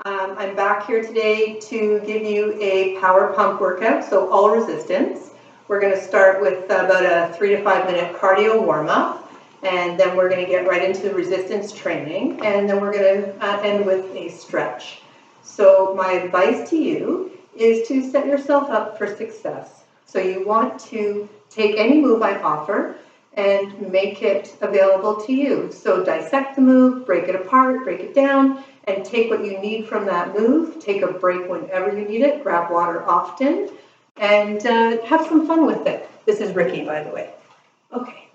I'm back here today to give you a power pump workout, so all resistance. We're going to start with about a 3 to 5 minute cardio warm-up, and then we're going to get right into resistance training, and then we're going to end with a stretch. So my advice to you is to set yourself up for success. So you want to take any move I offer and make it available to you. So dissect the move, break it apart, break it down, and take what you need from that move. Take a break whenever you need it, grab water often, and have some fun with it. This is Ricky, by the way. Okay.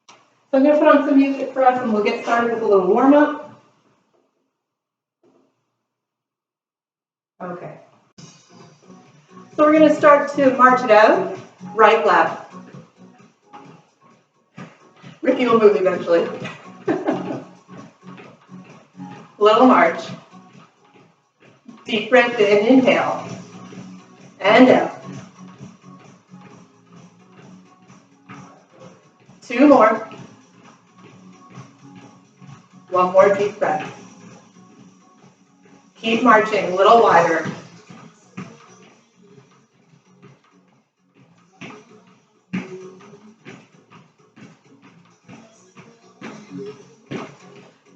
So I'm going to put on some music for us, and we'll get started with a little warm-up. Okay. So we're going to start to march it out, right, left. Ricky will move eventually. Little march. Deep breath in, inhale. And out. 2 more. 1 more deep breath. Keep marching, a little wider.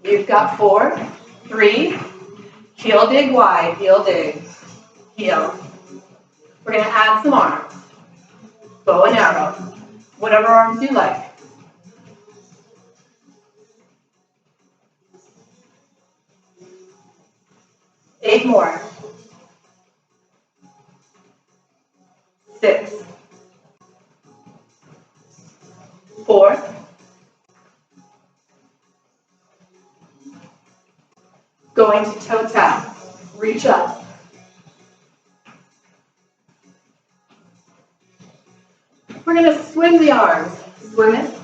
You've got 4, 3, heel dig wide, heel dig, heel. We're going to add some arms, bow and arrow, whatever arms you like. 8 more. 6, 4, going to toe tap, reach up. We're going to swim the arms, swim it.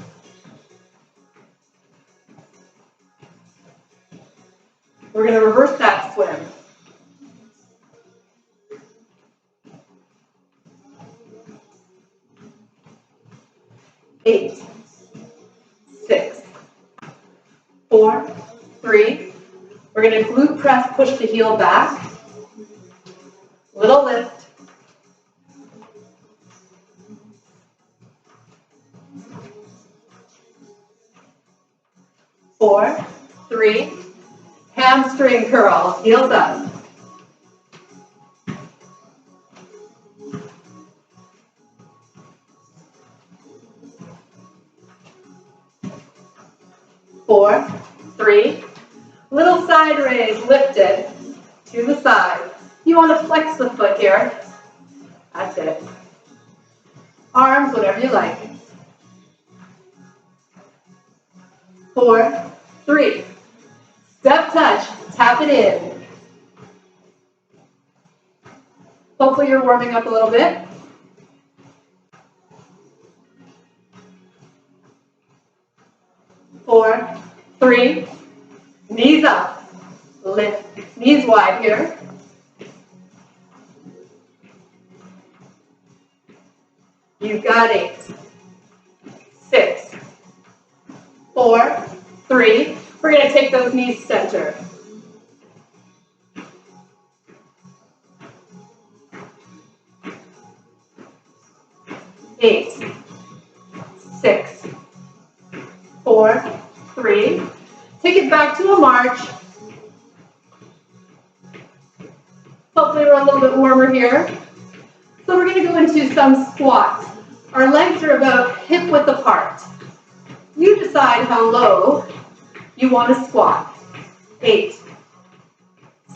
We're going to reverse that swim. 8, 6, 4, 3. We're going to glute press, push the heel back. Little lift. 4, 3. Hamstring curl, heels up. 4, 3. Little side raise, lift it to the side. You want to flex the foot here. That's it. Arms, whatever you like. 4, 3. Step touch, tap it in. Hopefully you're warming up a little bit. 4, 3. Knees up. Lift. Knees wide here. You've got 8, 6, 4, 3. We're going to take those knees center. 8, 6, 4, 3. Take it back to a march. Hopefully we're a little bit warmer here. So we're going to go into some squats. Our legs are about hip width apart. You decide how low you want to squat. 8,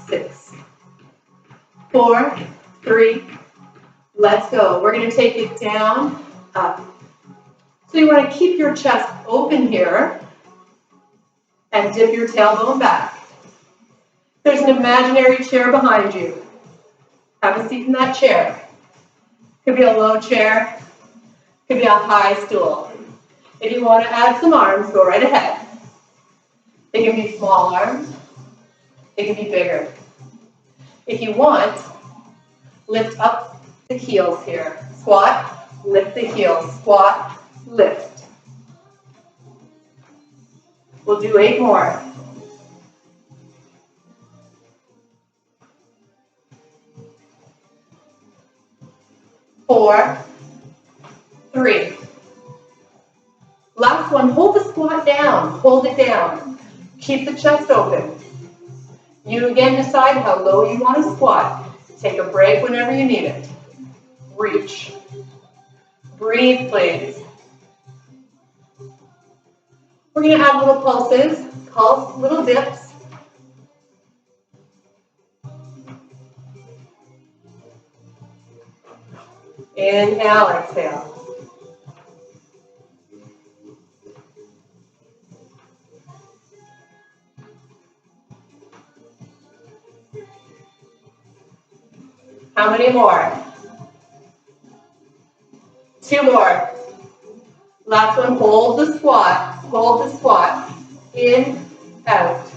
6, 4, 3. Let's go. We're going to take it down, up. So you want to keep your chest open here and dip your tailbone back. There's an imaginary chair behind you. Have a seat in that chair. Could be a low chair, could be a high stool. If you want to add some arms, go right ahead. They can be small arms, they can be bigger. If you want, lift up the heels here. Squat, lift the heels, squat, lift. We'll do 8 more. 4, 3. Last one, hold the squat down, hold it down. Keep the chest open. You again decide how low you want to squat. Take a break whenever you need it. Reach. Breathe, please. We're going to add little pulses, little dips. Inhale, exhale. How many more? 2 more. Last one, hold the squat. Hold the squat. In, out.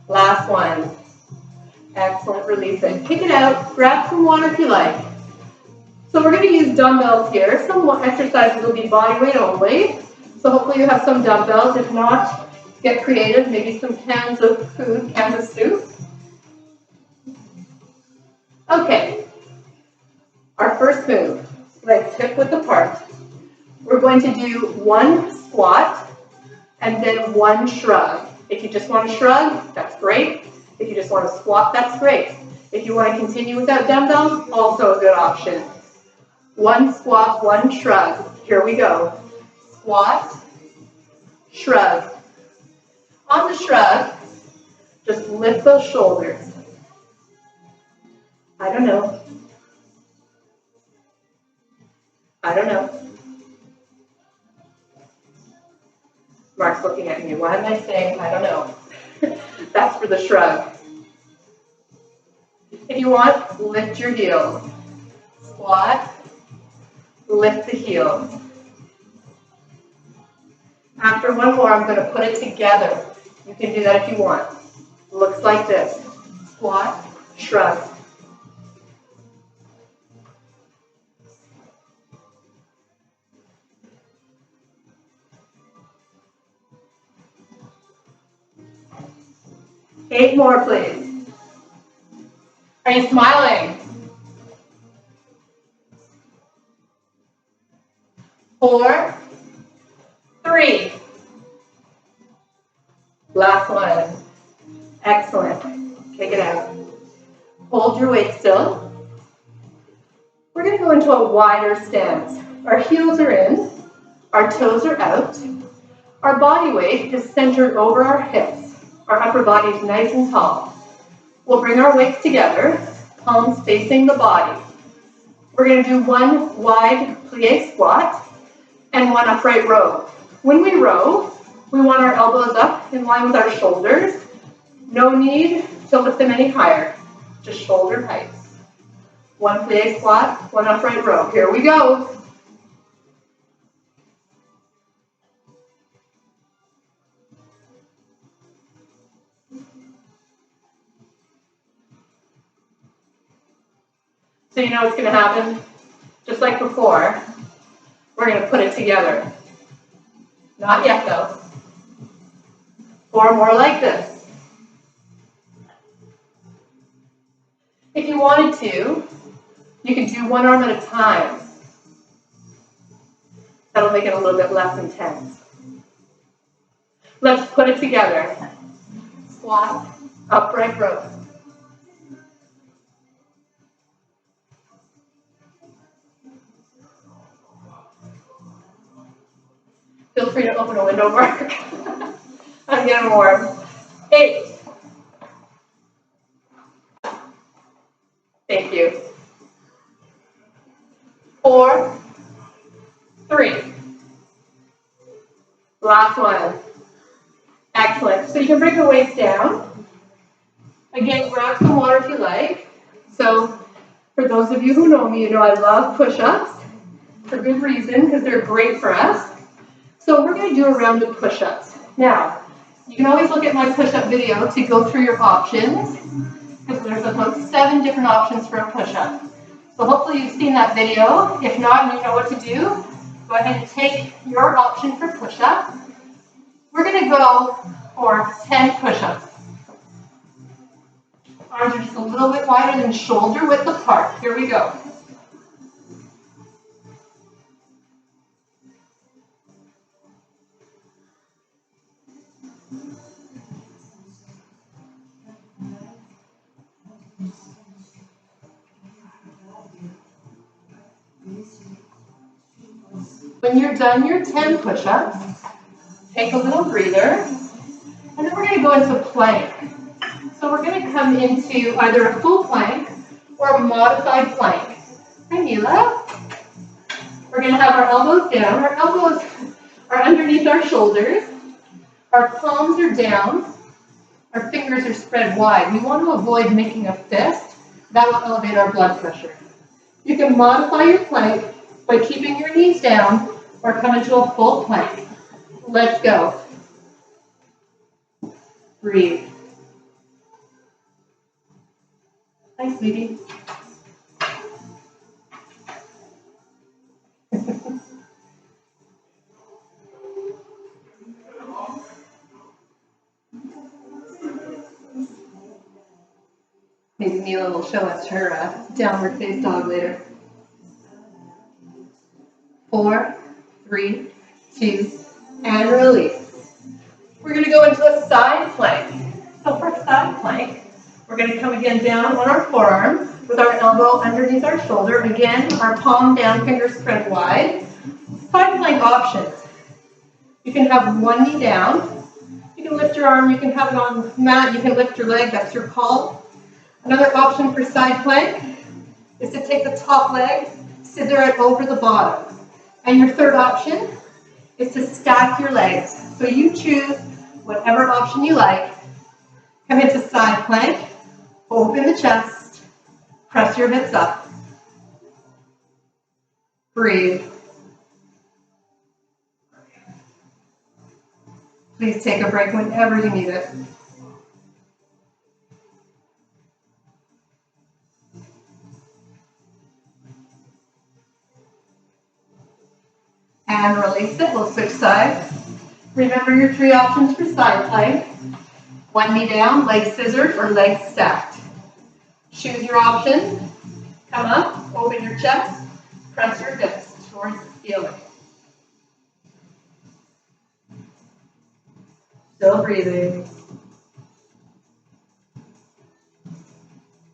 Last one. Excellent, release it. Kick it out, grab some water if you like. So we're going to use dumbbells here. Some exercises will be body weight only. So hopefully you have some dumbbells. If not, get creative. Maybe some cans of food, cans of soup. Okay. Our first move, legs hip width apart. We're going to do 1 squat and then 1 shrug. If you just want to shrug, that's great. If you just want to squat, that's great. If you want to continue without dumbbells, also a good option. 1 squat, 1 shrug. Here we go. Squat, shrug. On the shrug, just lift those shoulders. I don't know. I don't know. Mark's looking at me. Why am I saying I don't know? That's for the shrug. If you want, lift your heels. Squat, lift the heels. After 1 more, I'm going to put it together. You can do that if you want. Looks like this. Squat, shrug. Eight more, please. Are you smiling? 4, 3. Last one. Excellent. Kick it out. Hold your weight still. We're going to go into a wider stance. Our heels are in. Our toes are out. Our body weight is centered over our hips. Our upper body is nice and tall. We'll bring our weights together, palms facing the body. We're going to do 1 wide plie squat and 1 upright row. When we row, we want our elbows up in line with our shoulders. No need to lift them any higher, just shoulder height. 1 plie squat, 1 upright row. Here we go. So you know what's going to happen? Just like before, we're going to put it together. Not yet though. 4 more like this. If you wanted to, you could do 1 arm at a time. That'll make it a little bit less intense. Let's put it together. Squat, upright row. Feel free to open a window, Mark. I'm getting warm. 8. Thank you. 4, 3. Last one. Excellent. So you can bring the weights down. Again, grab some water if you like. So for those of you who know me, you know I love push-ups for good reason, because they're great for us. So we're going to do a round of push-ups. Now, you can always look at my push-up video to go through your options, because there's about 7 different options for a push-up. So hopefully you've seen that video. If not and you know what to do, go ahead and take your option for push-up. We're going to go for 10 push-ups. Arms are just a little bit wider than shoulder width apart. Here we go. When you're done your 10 push-ups, take a little breather, and then we're going to go into plank. So we're going to come into either a full plank or a modified plank. Hi, Mila. We're going to have our elbows down. Our elbows are underneath our shoulders. Our palms are down. Our fingers are spread wide. We want to avoid making a fist. That will elevate our blood pressure. You can modify your plank by keeping your knees down or come into a full plank. Let's go. Breathe. Hi, sweetie. Maybe Mila will show us her downward face dog later. 4, 3, 2, and release. We're going to go into a side plank. So for side plank, we're going to come again down on our forearm with our elbow underneath our shoulder. Again, our palm down, fingers spread wide. Side plank options. You can have one knee down. You can lift your arm. You can have it on the mat. You can lift your leg. That's your call. Another option for side plank is to take the top leg, scissor it over the bottom. And your third option is to stack your legs. So you choose whatever option you like. Come into side plank, open the chest, press your hips up. Breathe. Please take a break whenever you need it. And release it. We'll switch sides. Remember your 3 options for side plank. One knee down, legs scissored, or legs stacked. Choose your option. Come up, open your chest, press your hips towards the ceiling. Still breathing.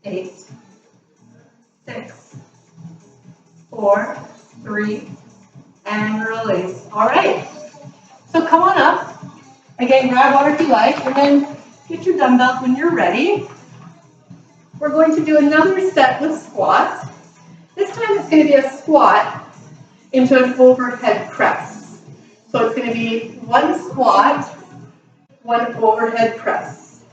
8, 6, 4, 3, and release. All right. So come on up. Again, grab water if you like, and then get your dumbbells when you're ready. We're going to do another set with squats. This time it's going to be a squat into an overhead press. So it's going to be one squat, one overhead press.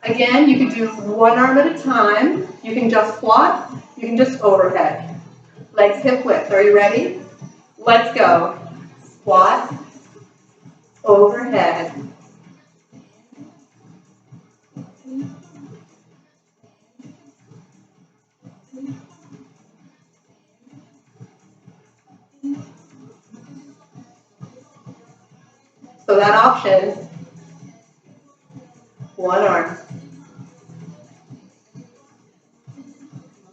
Again, you can do one arm at a time. You can just squat. You can just overhead. Legs hip width. Are you ready? Let's go. Squat, overhead. So that option, one arm.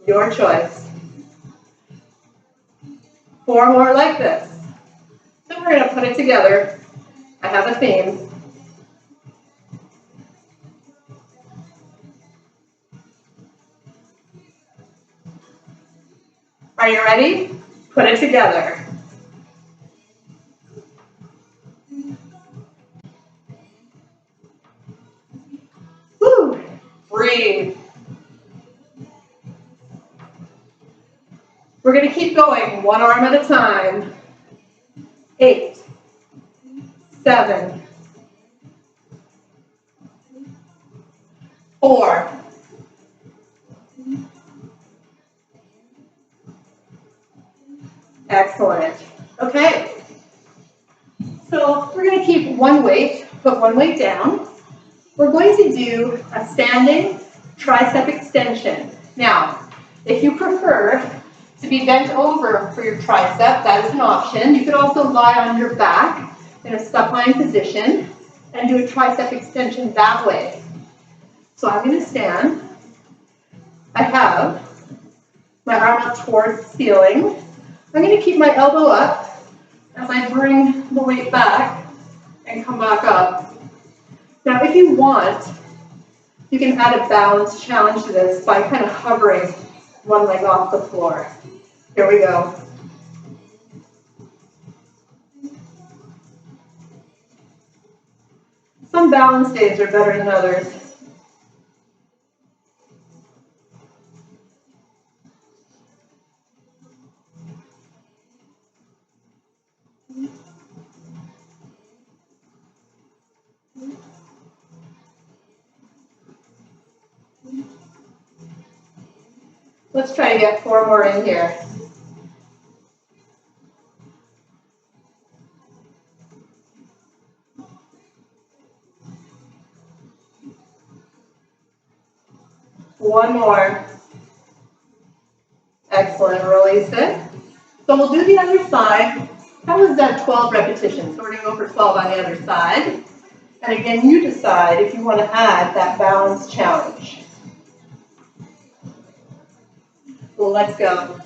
Your choice. 4 more like this. Then we're going to put it together. I have a theme. Are you ready? Put it together. Woo! Breathe. We're going to keep going, one arm at a time. 8, 7, 4, 3. Excellent. Okay. So we're going to keep one weight, put one weight down. We're going to do a standing tricep extension. Now, if you prefer to be bent over for your tricep, that is an option. You could also lie on your back in a supine position. and do a tricep extension that way. So I'm going to stand. I have my arm up towards the ceiling. I'm going to keep my elbow up as I bring the weight back and come back up. Now, if you want, you can add a balance challenge to this by kind of hovering one leg off the floor. Here we go. Some balance days are better than others. Let's try to get 4 more in here. One more. Excellent, release it. So we'll do the other side. That was 12 repetitions, so we're going to go for 12 on the other side. And again, you decide if you want to add that balance challenge. Well, let's go.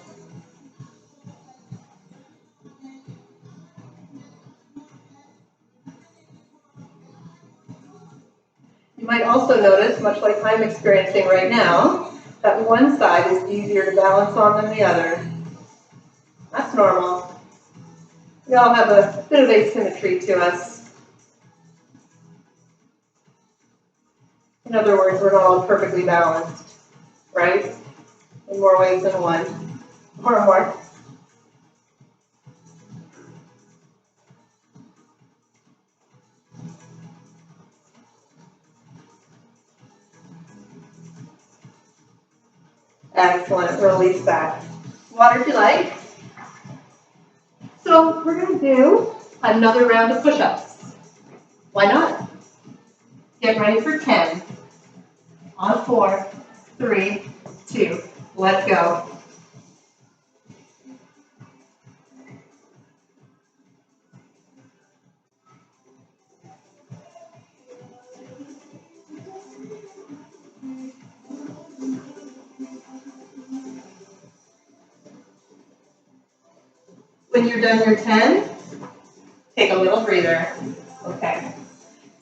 You might also notice, much like I'm experiencing right now, that one side is easier to balance on than the other. That's normal. We all have a bit of asymmetry to us. In other words, we're not all perfectly balanced, right? In more ways than one, or more. Excellent, release that. Water if you like. So we're going to do another round of push-ups. Why not? Get ready for 10. On 4, 3, 2, let's go. When you're done your 10, take a little breather. Okay.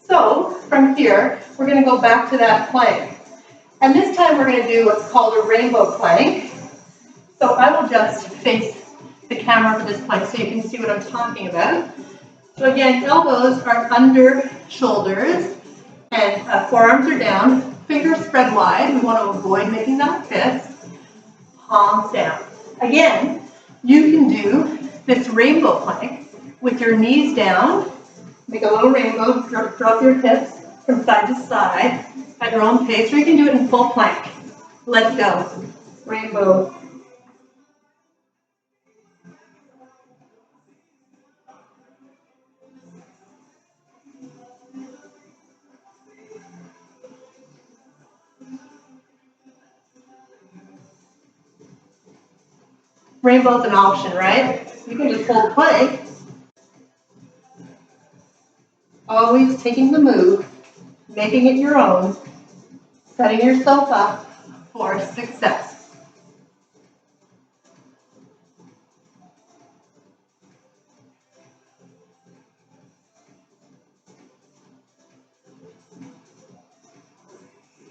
So from here, we're going to go back to that plank. And this time we're going to do what's called a rainbow plank. So I will just face the camera for this plank so you can see what I'm talking about. So again, elbows are under shoulders and forearms are down. Fingers spread wide. We want to avoid making that fist. Palms down. Again, you can do this rainbow plank with your knees down. Make a little rainbow, drop your hips from side to side at your own pace, or you can do it in full plank. Let's go. Rainbow. Rainbow's an option, right? You can just hold plank. Always taking the move, making it your own, setting yourself up for success.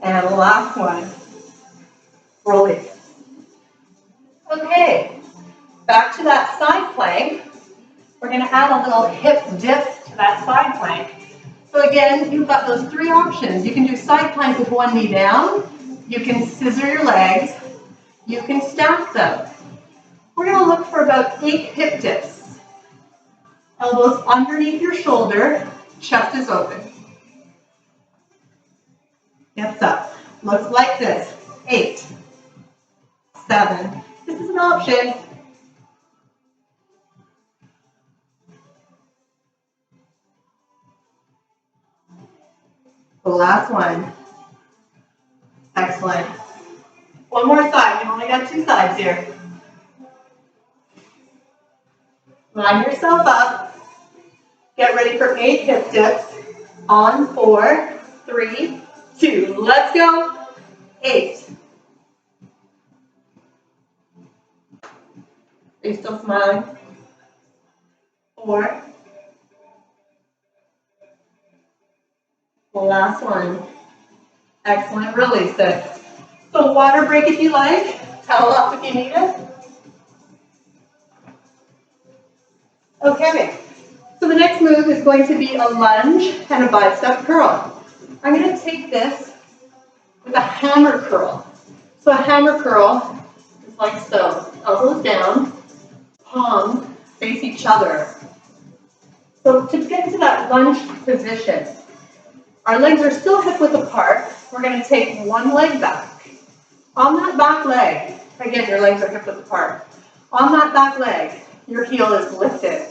And last one, release. Okay, back to that side plank. We're going to add a little hip dip to that side plank. So again, you've got those 3 options. You can do side plank with one knee down. You can scissor your legs. You can stack them. We're going to look for about 8 hip dips. Elbows underneath your shoulder, chest is open. Hips up. Looks like this. 8, 7. This is an option. The last one. Excellent. One more side. You've only got 2 sides here. Line yourself up. Get ready for 8 hip dips On 4, 3, 2. Let's go. 8. Are you still smiling? 4. Last one. Excellent. Release it. So water break if you like. Towel off if you need it. Okay. So the next move is going to be a lunge and a bicep curl. I'm going to take this with a hammer curl. So a hammer curl is like so. Elbows down, palms face each other. So to get into that lunge position, our legs are still hip width apart. We're going to take one leg back. On that back leg, again, your legs are hip width apart. On that back leg, your heel is lifted.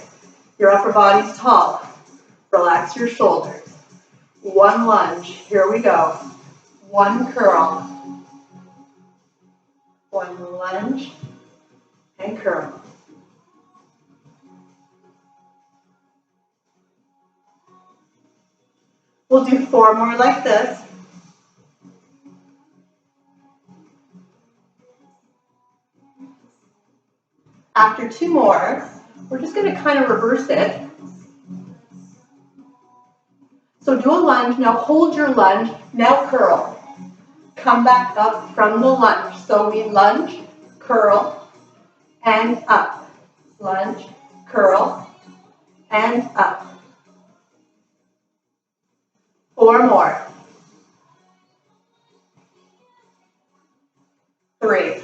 Your upper body's tall. Relax your shoulders. One lunge. Here we go. One curl. One lunge and curl. We'll do 4 more like this. After 2 more, we're just going to kind of reverse it. So do a lunge. Now hold your lunge. Now curl. Come back up from the lunge. So we lunge, curl, and up. Lunge, curl, and up. 4 more. 3.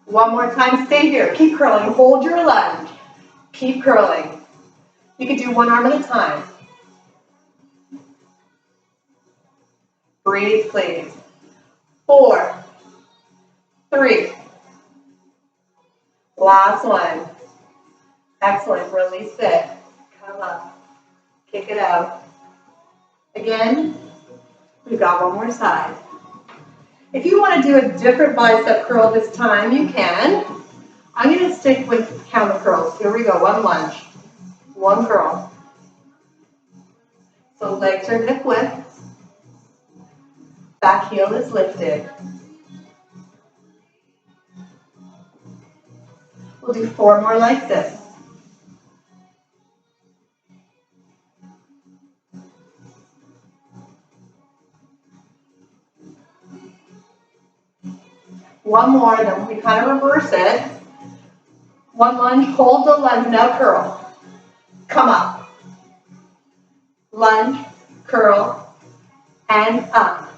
1 more time, stay here. Keep curling, hold your lunge. Keep curling. You can do one arm at a time. Breathe, please. 4, 3. Last one. Excellent, release it. Come up, kick it out. Again, we've got one more side. If you want to do a different bicep curl this time, you can. I'm going to stick with hammer curls. Here we go, one lunge, one curl. So legs are hip width. Back heel is lifted. We'll do 4 more like this. One more, then we kind of reverse it. One lunge, hold the lunge, now curl. Come up. Lunge, curl, and up.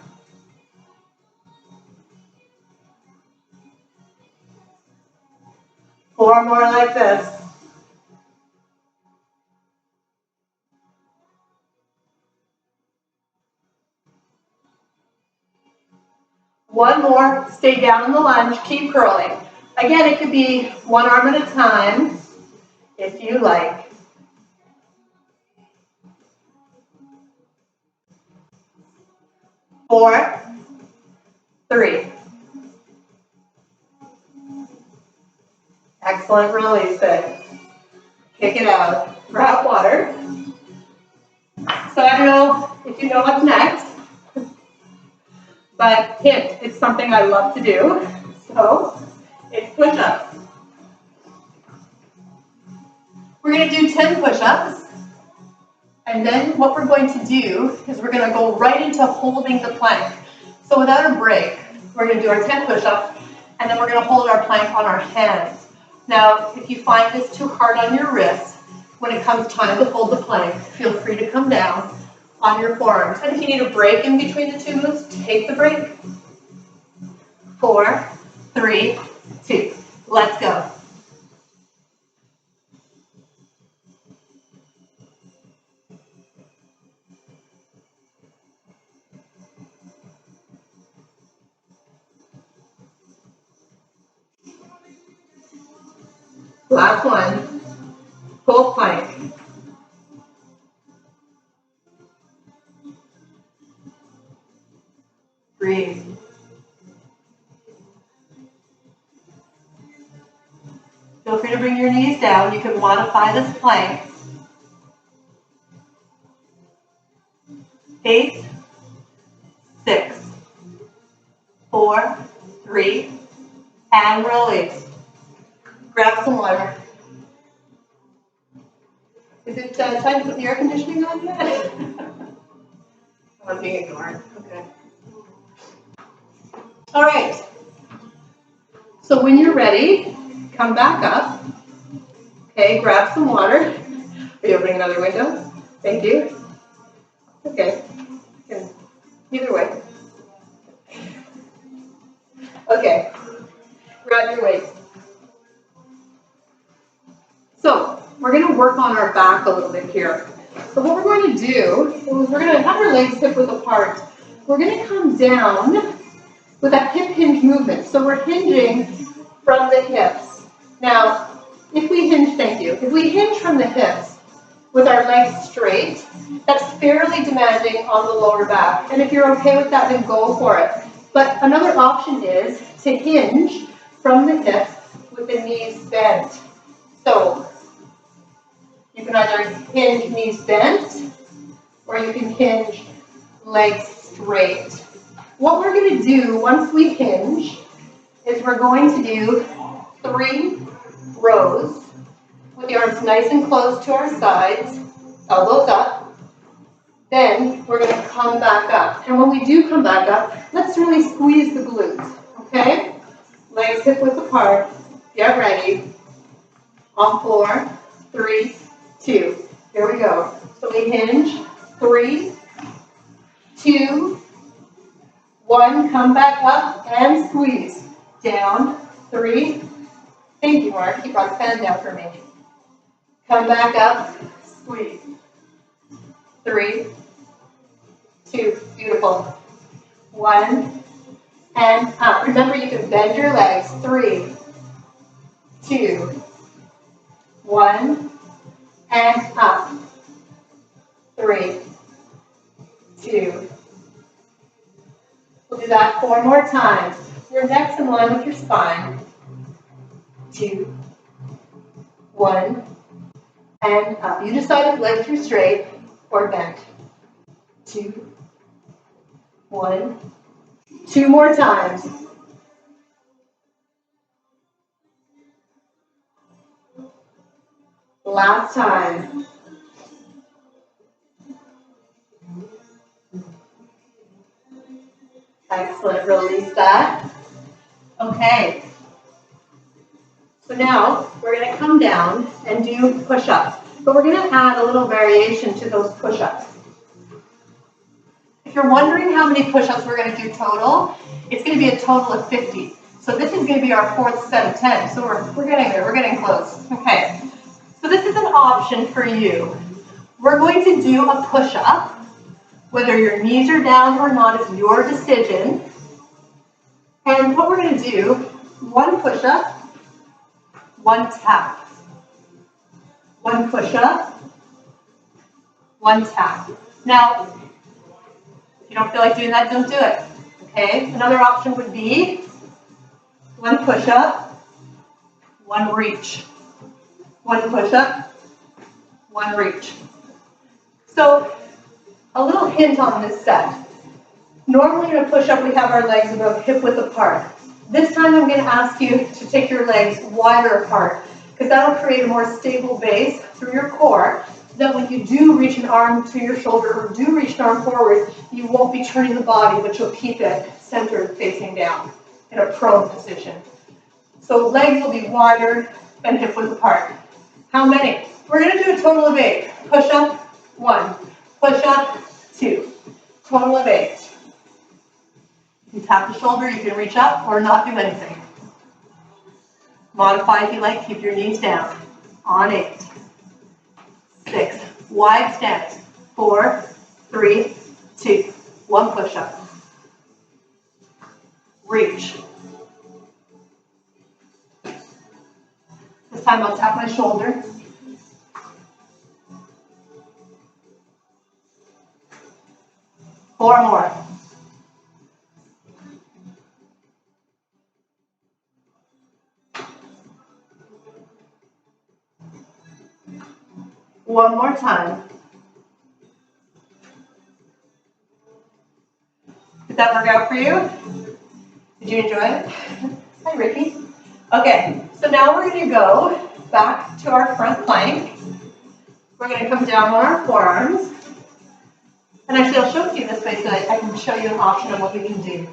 4 more like this. One more, stay down in the lunge, keep curling. Again, it could be one arm at a time, if you like. Four, 3. Excellent, release it. Kick it out, grab water. So I don't know if you know what's next, but hint, it's something I love to do. So it's push-ups. We're going to do 10 push-ups. And then what we're going to do is we're going to go right into holding the plank. So without a break, we're going to do our 10 push-ups, and then we're going to hold our plank on our hands. Now, if you find this too hard on your wrists, when it comes time to hold the plank, feel free to come down on your forearms. And if you need a break in between the 2 moves, take the break. 4, 3, 2. Let's go. Last one. Full plank. Breathe. Go Feel free to bring your knees down. You can modify this plank. 8, 6, 4, 3, and release. Grab some water. Is it time to put the air conditioning on yet? I'm being ignored. Okay. All right. So when you're ready, come back up. Okay, grab some water. Are you opening another window? Thank you. Okay. Either way. Okay. Grab your weights. So we're going to work on our back a little bit here. So what we're going to do is we're going to have our legs hip width apart. We're going to come down with a hip hinge movement. So we're hinging from the hips. Now, if we hinge, thank you. If we hinge from the hips with our legs straight, that's fairly demanding on the lower back. And if you're okay with that, then go for it. But another option is to hinge from the hips with the knees bent. So you can either hinge knees bent or you can hinge legs straight. What we're going to do once we hinge is we're going to do 3 rows with the arms nice and close to our sides, elbows up. Then we're going to come back up. And when we do come back up, let's really squeeze the glutes, okay? Legs hip width apart. Get ready. On 4, 3, 2. Here we go. So we hinge. 3, 2, 1. Come back up and squeeze. Down. 3. Thank you, Mark. You brought the fan down for me. Come back up. Squeeze. 3, 2. Beautiful. 1. And up. Remember, you can bend your legs. 3, 2, 1. And up. 3, 2. We'll do that 4 more times. Your neck's in line with your spine. 2, 1. And up. You decide if legs are straight or bent. 2, 1. 2 more times. Last time. Excellent. Release that. Okay. So now we're going to come down and do push-ups. But we're going to add a little variation to those push-ups. If you're wondering how many push-ups we're going to do total, it's going to be a total of 50. So this is going to be our 4th set of 10. So we're getting there. We're getting close. Okay. So this is an option for you. We're going to do a push-up. Whether your knees are down or not is your decision. And what we're going to do, 1 push-up, 1 tap. 1 push-up, 1 tap. Now, if you don't feel like doing that, don't do it. Okay? Another option would be 1 push-up, 1 reach. 1 push-up, 1 reach. So, a little hint on this set. Normally in a push-up, we have our legs about hip width apart. This time I'm going to ask you to take your legs wider apart, because that'll create a more stable base through your core, so that when you do reach an arm to your shoulder or do reach an arm forward, you won't be turning the body, but you'll keep it centered facing down in a prone position. So legs will be wider and hip width apart. How many? We're going to do a total of 8. Push-up, 1. Push-up, 2. Total of 8. You can tap the shoulder, you can reach up or not do anything. Modify if you like, keep your knees down. On 8. 6. Wide stance. 4, 3, 2. 1 push-up. Reach. This time I'll tap my shoulder. Four more. One more time. Did that work out for you? Did you enjoy it? Hi, Ricky. Okay, so now we're going to go back to our front plank. We're going to come down on our forearms. And actually, I'll show it to you this way so that I can show you an option of what we can do.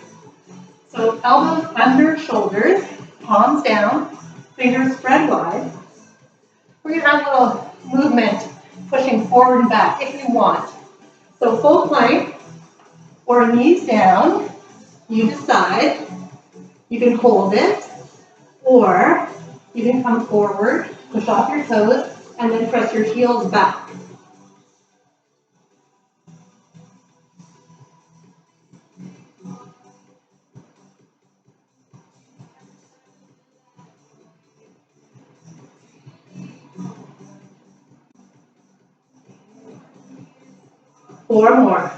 So elbows under shoulders, palms down, fingers spread wide. We're going to have a little movement pushing forward and back if you want. So full plank or knees down, you decide. You can hold it or you can come forward, push off your toes, and then press your heels back. Four more.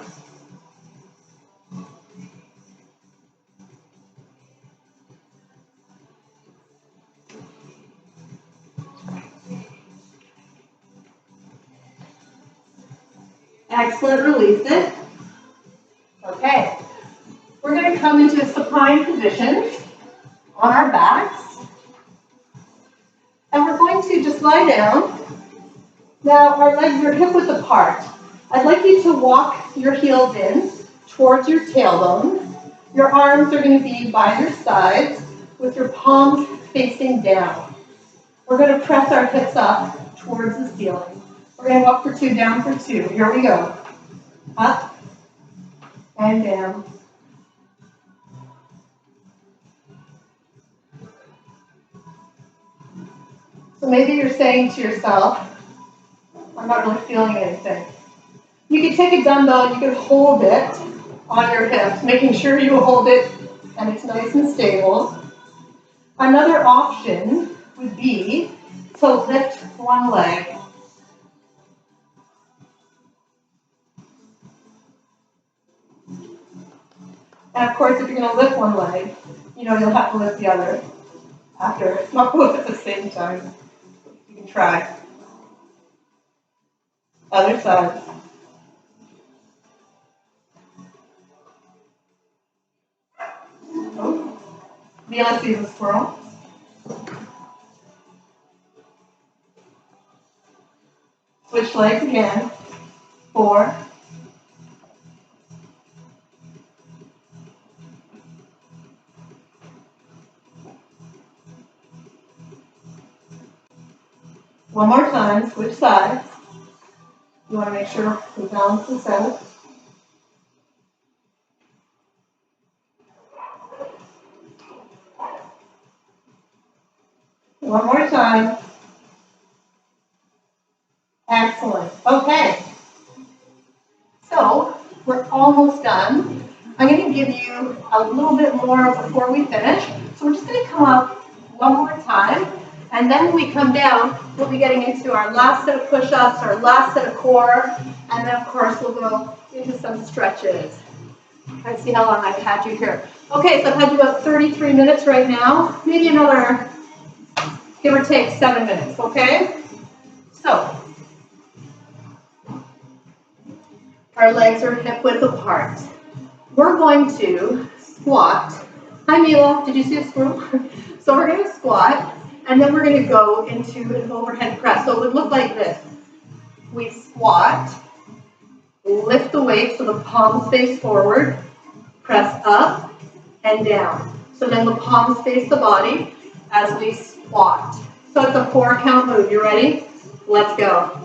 Excellent, release it. Okay, we're going to come into a supine position on our backs. And we're going to just lie down. Now our legs are hip width apart. I'd like you to walk your heels in towards your tailbone. Your arms are going to be by your sides with your palms facing down. We're going to press our hips up towards the ceiling. We're going to go up for two, down for two. Here we go. Up and down. So maybe you're saying to yourself, I'm not really feeling anything. You can take a dumbbell, you can hold it on your hips, making sure you hold it and it's nice and stable. Another option would be to lift one leg. And of course, if you're going to lift one leg, you'll have to lift the other after, not both at the same time. You can try. Other side. Oh, Mila sees a squirrel. Switch legs again. 4. One more time, switch sides. You want to make sure we balance this out. One more time. Excellent. Okay. So, we're almost done. I'm going to give you a little bit more before we finish. So we're just going to come up one more time. And then when we come down, we'll be getting into our last set of push-ups, our last set of core. And then, of course, we'll go into some stretches. I see how long I've had you here. Okay, so I've had you about 33 minutes right now. Maybe another, give or take, 7 minutes, okay? So, our legs are hip width apart. We're going to squat. Hi, Mila. Did you see a squirrel? So we're going to squat, and then we're going to go into an overhead press. So it would look like this. We squat, lift the weight so the palms face forward, press up and down. So then the palms face the body as we squat. So it's a 4-count move. You ready? Let's go.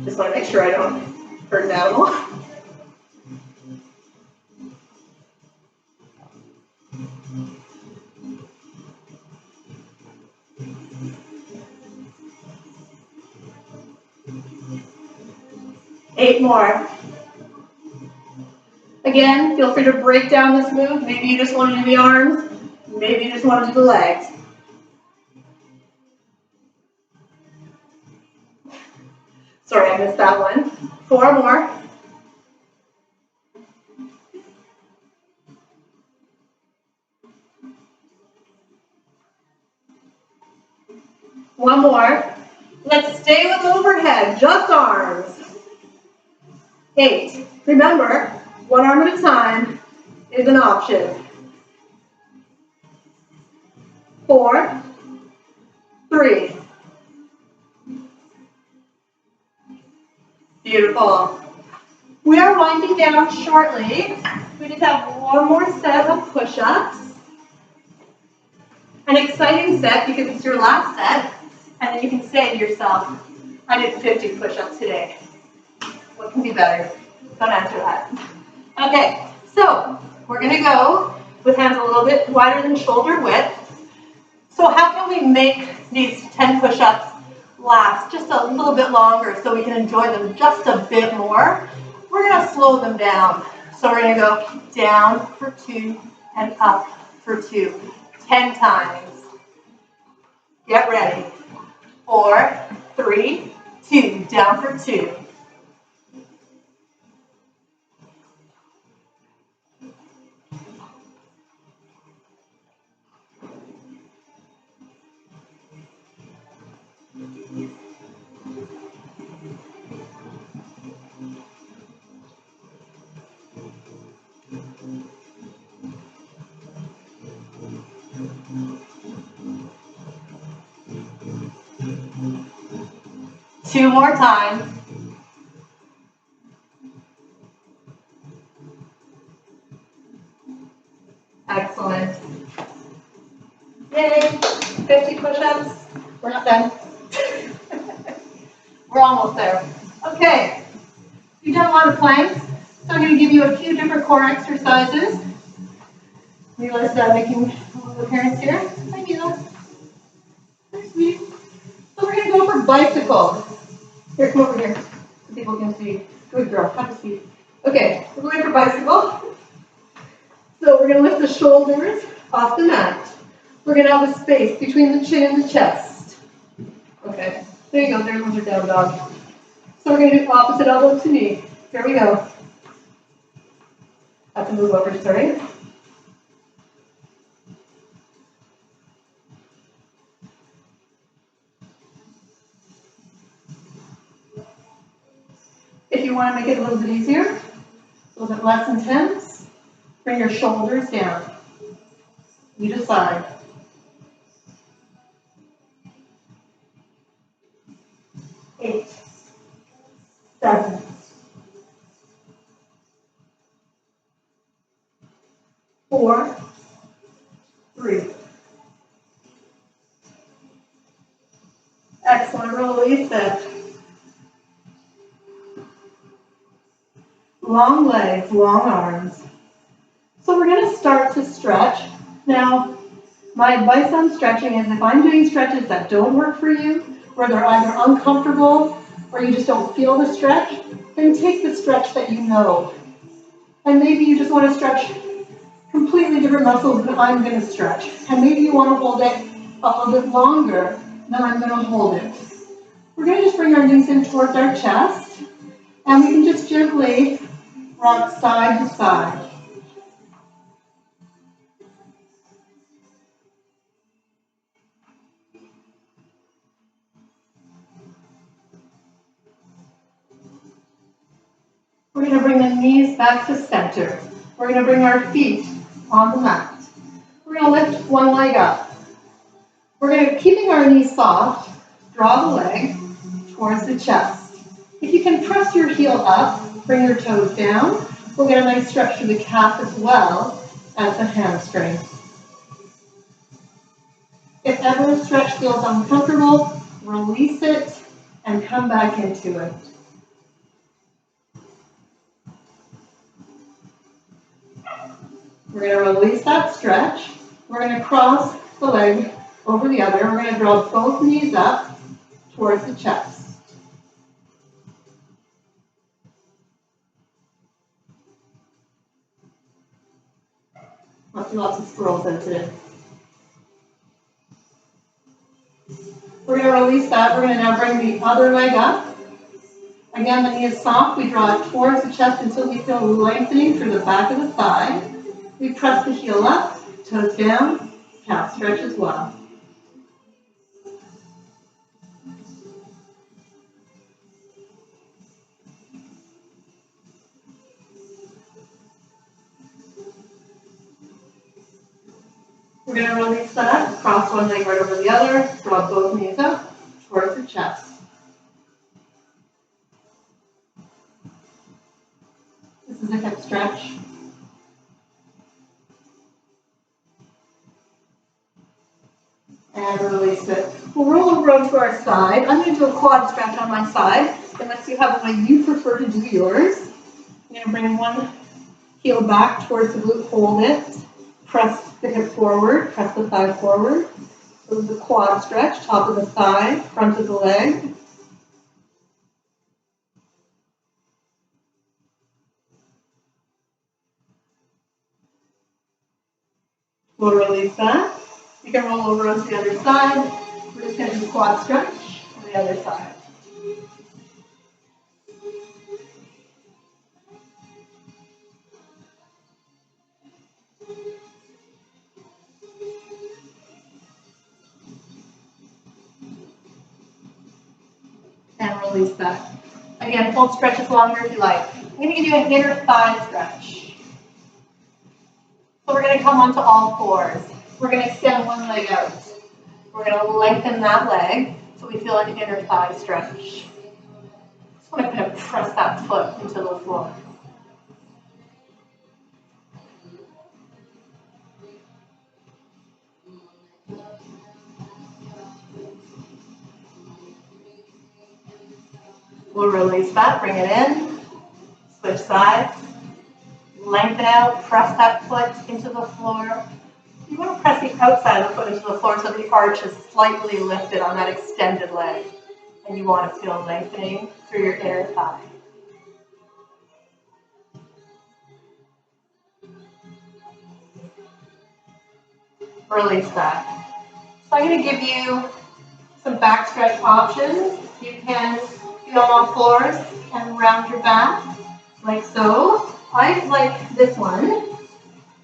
Just want to make sure I don't hurt an animal. Eight more. Again, feel free to break down this move. Maybe you just want to do the arms. Maybe you just want to do the legs. Sorry, I missed that one. 4 more. One more. Let's stay with overhead, just arms. 8. Remember, one arm at a time is an option. 4, 3. Beautiful. We are winding down shortly. We just have one more set of push-ups. An exciting set because it's your last set, and then you can say to yourself, I did 50 push-ups today. What can be better? Don't answer that. Okay, so we're going to go with hands a little bit wider than shoulder width. So how can we make these 10 push-ups last just a little bit longer so we can enjoy them just a bit more? We're going to slow them down. So we're going to go down for 2 and up for 2. 10 times. Get ready. 4, 3, 2. Down for 2. Two more times. Excellent. Yay, 50 push-ups. We're not done. We're almost there. Okay, you've done a lot of planks, so I'm going to give you a few different core exercises. Mila's making a little appearance here. Hi, Mila. Hi, sweetie. So we're going to go for bicycle. Here, come over here so people can see. Good girl, have a seat. Okay, we're going for bicycle. So we're going to lift the shoulders off the mat. We're going to have a space between the chin and the chest. Okay, there you go, there's your down dog. So we're going to do opposite elbow to knee. Here we go. Have to move over, sorry. If you want to make it a little bit easier, a little bit less intense, bring your shoulders down. You decide. 8, 7, 4, 3. Excellent, release it. Long legs, long arms. So we're going to start to stretch. Now, my advice on stretching is if I'm doing stretches that don't work for you, where they're either uncomfortable or you just don't feel the stretch, then take the stretch that you know. And maybe you just want to stretch completely different muscles than I'm going to stretch. And maybe you want to hold it a little bit longer than I'm going to hold it. We're going to just bring our knees in towards our chest, and we can just gently rock side to side. We're going to bring the knees back to center. We're going to bring our feet on the mat. We're going to lift one leg up. We're going to, keeping our knees soft, draw the leg towards the chest. If you can press your heel up, bring your toes down. We'll get a nice stretch through the calf as well as the hamstring. If ever a stretch feels uncomfortable, release it and come back into it. We're going to release that stretch. We're going to cross the leg over the other. We're going to draw both knees up towards the chest. Must be lots of squirrels in today. We're going to release that. We're going to now bring the other leg up. Again, the knee is soft. We draw it towards the chest until we feel lengthening through the back of the thigh. We press the heel up, toes down, calf stretch as well. We're going to release that, cross one leg right over the other, draw both knees up towards the chest. This is a hip stretch. And release it. We'll roll over onto our side. I'm going to do a quad stretch on my side, unless you have a way you prefer to do yours. I'm going to bring one heel back towards the glute, hold it, press the hip forward, press the thigh forward. So this is a quad stretch, top of the thigh, front of the leg. We'll release that. You can roll over onto the other side. We're just going to do quad stretch on the other side. And release that. Again, full stretch is longer if you like. I'm going to give you an inner thigh stretch. So we're going to come onto all fours. We're going to extend one leg out. We're going to lengthen that leg so we feel an inner thigh stretch. Just want to kind of press that foot into the floor. We'll release that, bring it in, switch sides, lengthen out, press that foot into the floor. You want to press the outside of the foot into the floor so the arch is slightly lifted on that extended leg. And you want to feel lengthening through your inner thigh. Release that. So I'm going to give you some back stretch options. You can be on all fours and round your back, like so. I like this one.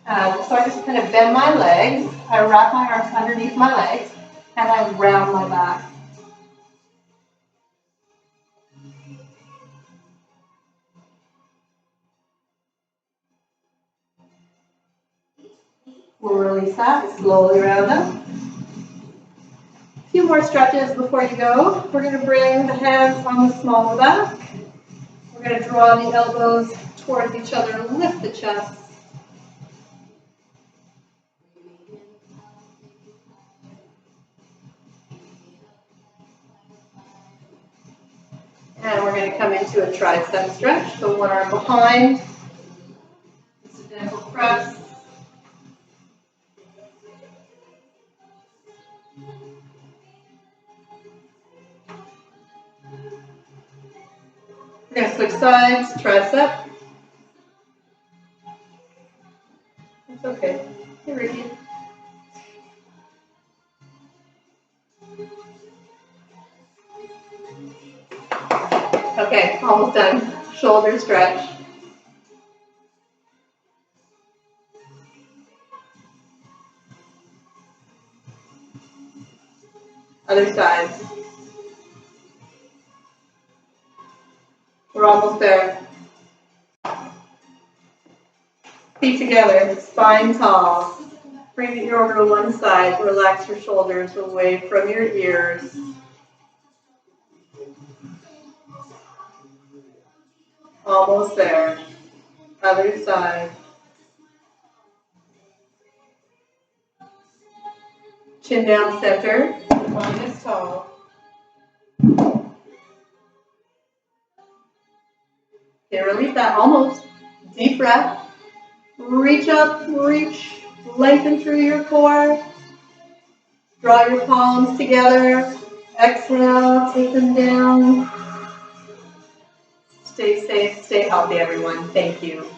So I just kind of bend my legs, I wrap my arms underneath my legs, and I round my back. We'll release that, slowly round up. A few more stretches before you go. We're going to bring the hands on the small of the back. We're going to draw the elbows towards each other, lift the chest. And we're going to come into a tricep stretch. So one arm behind, gentle press. We're going to switch sides, tricep. It's okay. Hey, Ricky. Okay, almost done. Shoulder stretch. Other side. We're almost there. Feet together, spine tall. Bring it over to one side. Relax your shoulders away from your ears. Almost there. Other side. Chin down center. Spine is tall. Okay, release that. Almost. Deep breath. Reach up, reach. Lengthen through your core. Draw your palms together. Exhale, take them down. Stay safe, stay healthy, everyone. Thank you.